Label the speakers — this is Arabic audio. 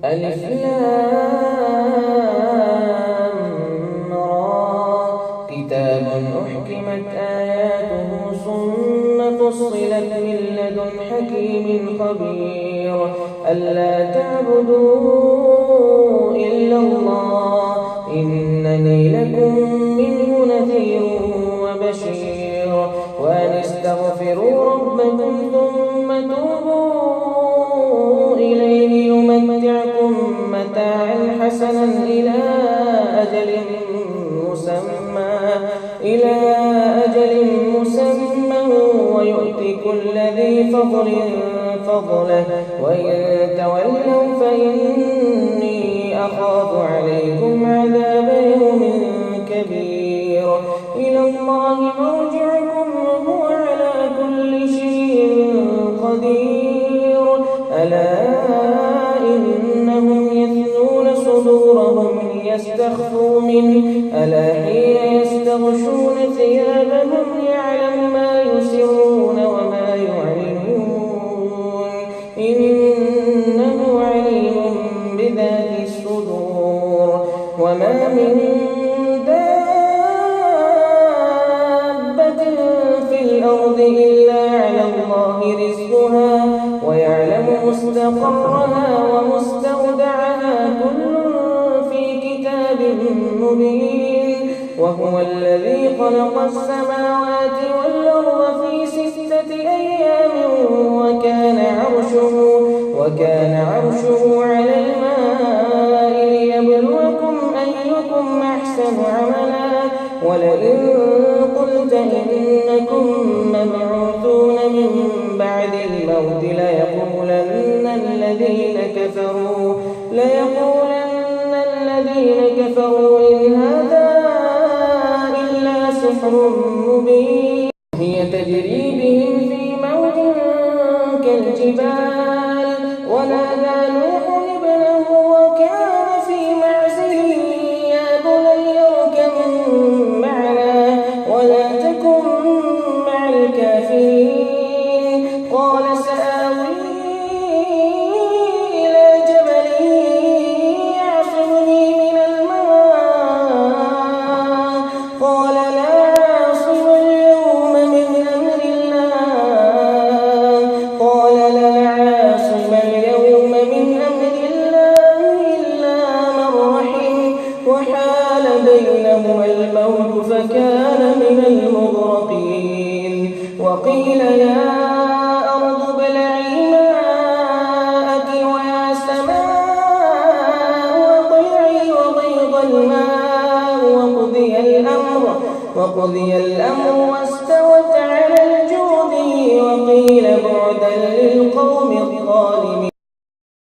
Speaker 1: ألف لام را كتاب أحكمت آياته ثم فصلت من لدن حكيم خبير ألا تعبدوا إلا الله إنني لكم منه نذير وبشير وأن استغفروا ربكم ثم توبوا إليه يمتعكم متاعا حسنا إلى أجل مسمى ويؤتي كل ذي فضل فضله وإن تولوا فإني أخاف عليكم عذاب يوم كبير إلى الله مرجعكم وهو على كل شيء قدير ألا إنهم يثنون صدورهم ليستخفوا منه ألا حين يستغشون ثيابهم يعلم ما يسرون وما يعلنون إنه عليم بذات الصدور وما من دابة في الأرض إلا على الله رزقها ويعلم مستقرها ومستودعها كل في كتاب مبين وهو الذي خلق السماوات والأرض في 6 أيام وكان عرشه على الماء ليبلوكم أيكم أحسن عملا ولئن قلت إنكم مبعوثون من بعد الموت ليقولن الذين كفروا إن هذا إلا سحر مبين هي تجري بهم في موج كالجبال ونادى نوح ابنه وكان في معزل يا بني اركب معنا ولا تكن مع الكافرين قال سآوي إلى جبل يعصمني من الماء قال لا عاصم اليوم من أمر الله إلا من رحم وحال بينهما الموج فكان من المغرقين وقيل يا أرض ابلعي ماءك ويا سماء أقلعي وغيض الماء وقضي الأمر واستوت على الجود